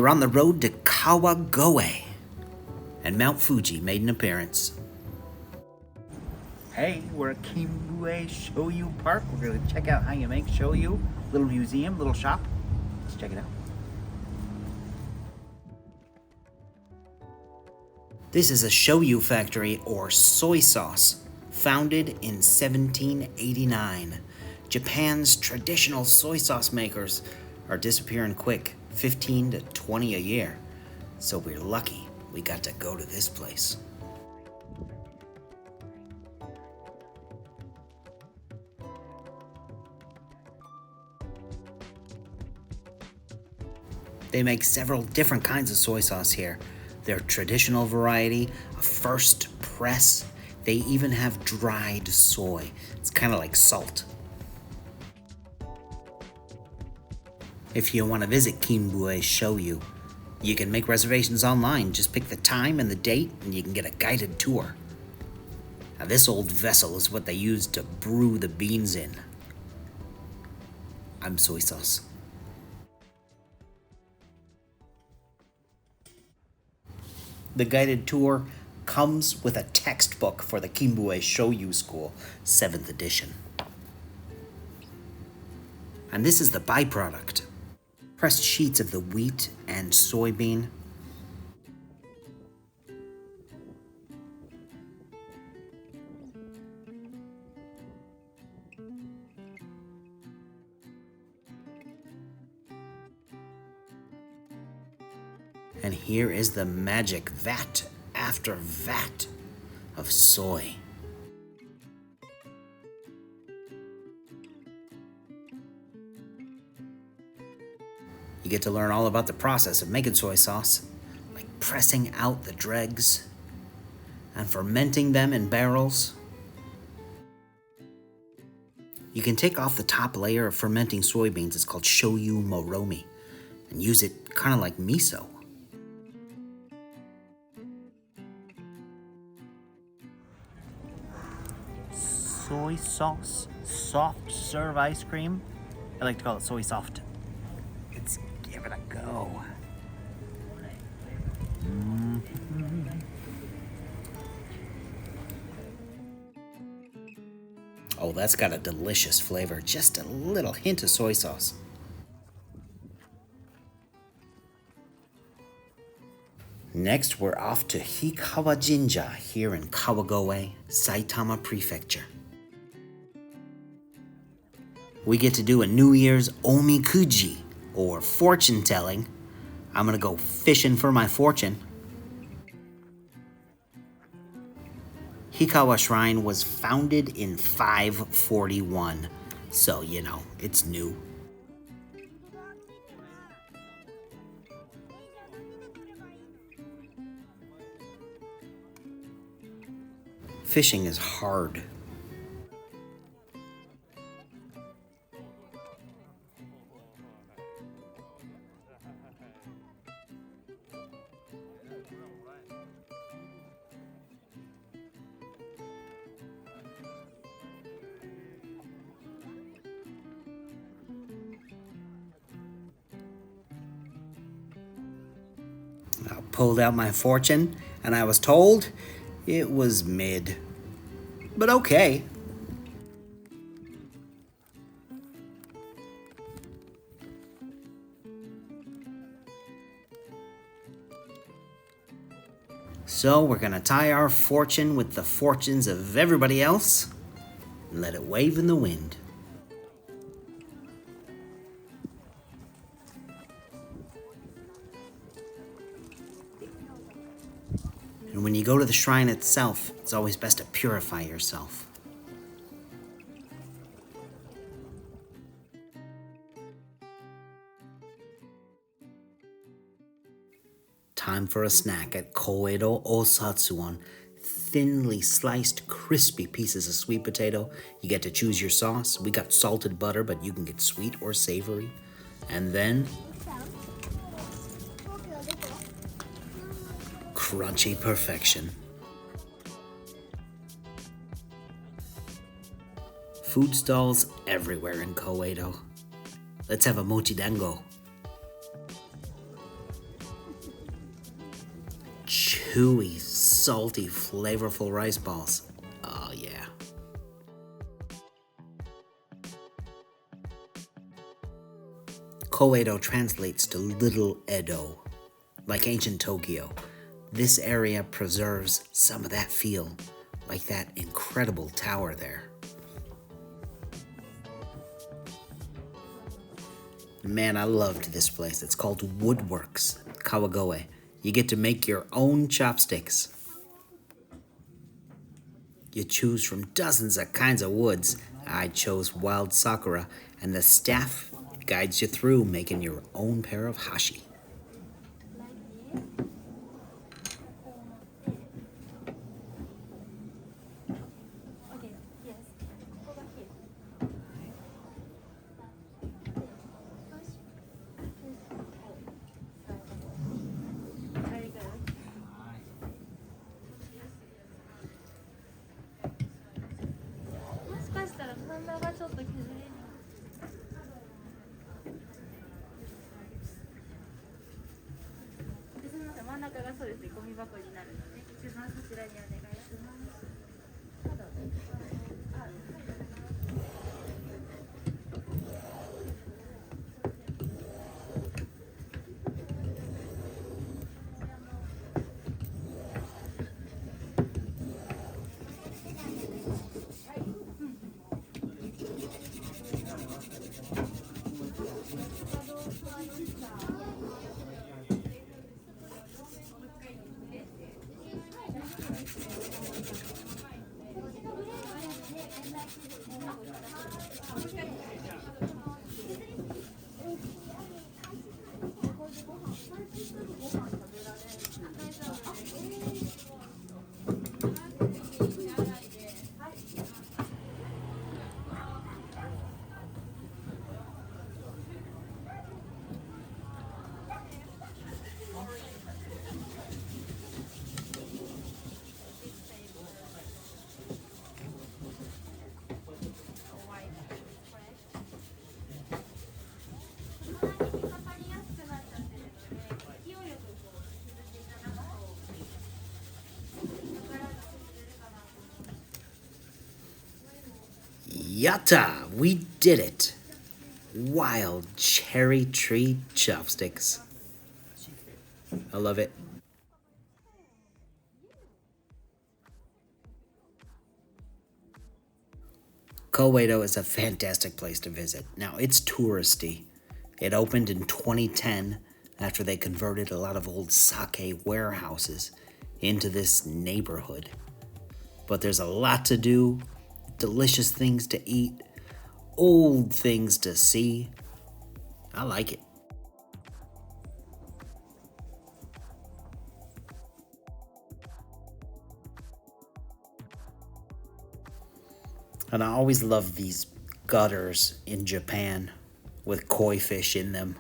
we're on the road to Kawagoe, and Mount Fuji made an appearance. Hey, we're at Kimbue Shoyu Park. We're going to check out how you make shoyu. Little museum, little shop. Let's check it out. This is a shoyu factory, or soy sauce, founded in 1789. Japan's traditional soy sauce makers are disappearing quick, 15 to 20 a year. So we're lucky we got to go to this place. They make several different kinds of soy sauce here. Their traditional variety, a first press. They even have dried soy. It's kind of like salt. If you want to visit Kimbue Shoyu, you can make reservations online. Just pick the time and the date and you can get a guided tour. Now, this old vessel is what they use to brew the beans in. I'm soy sauce. The guided tour comes with a textbook for the Kimbue Shoyu School, 7th edition. And this is the byproduct. Pressed sheets of the wheat and soybean. And here is the magic vat after vat of soy. You get to learn all about the process of making soy sauce, like pressing out the dregs and fermenting them in barrels. You can take off the top layer of fermenting soybeans, it's called shoyu moromi, and use it kind of like miso. Soy sauce, soft serve ice cream. I like to call it soy soft. Let's give it a go. Oh, that's got a delicious flavor. Just a little hint of soy sauce. Next, we're off to Hikawa Jinja here in Kawagoe, Saitama Prefecture. We get to do a New Year's omikuji, or fortune telling. I'm gonna go fishing for my fortune. Hikawa Shrine was founded in 541, so you know, it's new. Fishing is hard. I pulled out my fortune, and I was told it was mid. But okay. So we're gonna tie our fortune with the fortunes of everybody else and let it wave in the wind. And when you go to the shrine itself, it's always best to purify yourself. Time for a snack at Koedo Osatsuon. Thinly sliced, crispy pieces of sweet potato. You get to choose your sauce. We got salted butter, but you can get sweet or savory. And then crunchy perfection. Food stalls everywhere in Koedo. Let's have a mochi dango. chewy, salty, flavorful rice balls. Oh yeah. Koedo translates to Little Edo. Like ancient Tokyo, this area preserves some of that feel, like that incredible tower there. Man, I loved this place. It's called Woodworks, Kawagoe. You get to make your own chopsticks. You choose from dozens of kinds of woods. I chose wild sakura, and the staff guides you through making your own pair of hashi. Yatta! We did it! Wild cherry tree chopsticks. I love it. Koedo is a fantastic place to visit. Now, it's touristy. It opened in 2010 after they converted a lot of old sake warehouses into this neighborhood. But there's a lot to do, delicious things to eat, old things to see. I like it. And I always love these gutters in Japan with koi fish in them.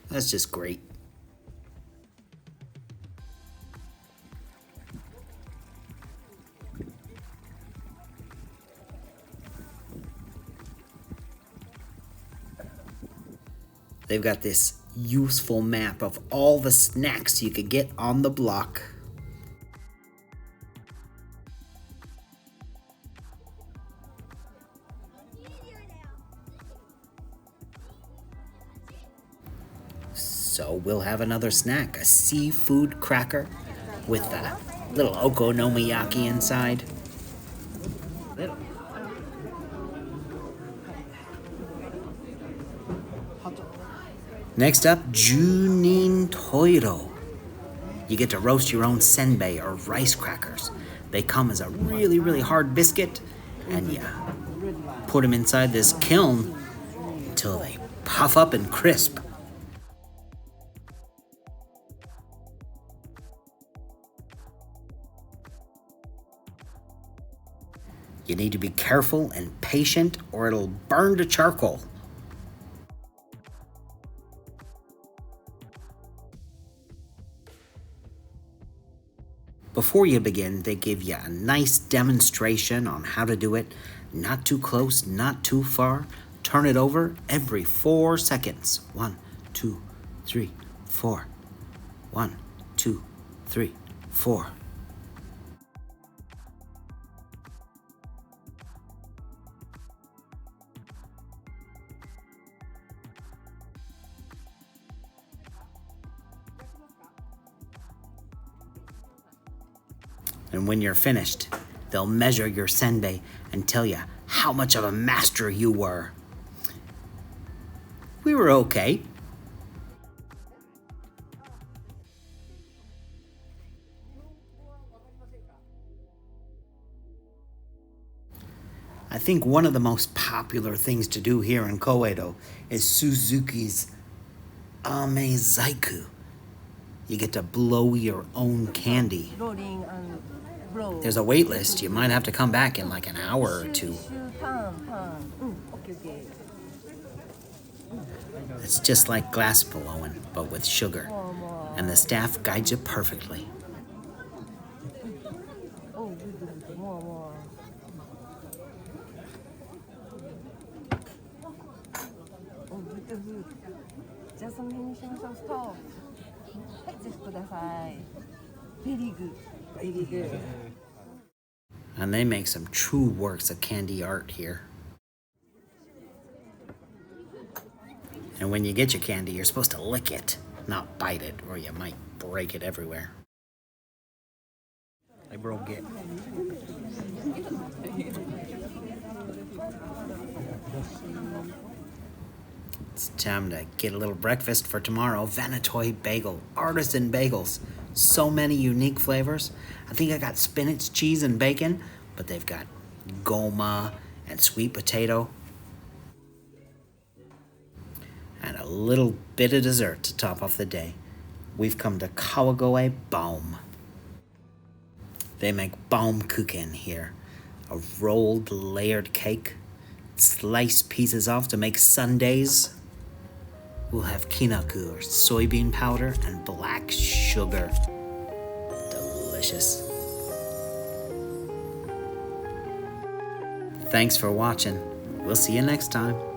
That's just great. They've got this useful map of all the snacks you could get on the block. So we'll have another snack, a seafood cracker with a little okonomiyaki inside. Next up, Junin Toiro. You get to roast your own senbei or rice crackers. They come as a really, really hard biscuit, and you put them inside this kiln until they puff up and crisp. You need to be careful and patient or it'll burn to charcoal. Before you begin, they give you a nice demonstration on how to do it. Not too close, not too far. Turn it over every 4 seconds. 1, 2, 3, 4. 1, 2, 3, 4. And when you're finished, they'll measure your senbei and tell you how much of a master you were. We were okay. I think one of the most popular things to do here in Koedo is Suzuki's Amezaiku. You get to blow your own candy. There's a wait list. You might have to come back in like an hour or two. It's just like glass blowing, but with sugar. And the staff guides you perfectly. And they make some true works of candy art here. And when you get your candy, you're supposed to lick it, not bite it, or you might break it everywhere. I broke it. It's time to get a little breakfast for tomorrow. Vanatoy bagel, artisan bagels. So many unique flavors. I think I got spinach, cheese, and bacon, but they've got goma and sweet potato. And a little bit of dessert to top off the day. We've come to Kawagoe Baum. They make Baumkuchen here. A rolled, layered cake. Slice pieces off to make sundaes. We'll have kinaku, or soybean powder, and black sugar. Delicious. Thanks for watching. We'll see you next time.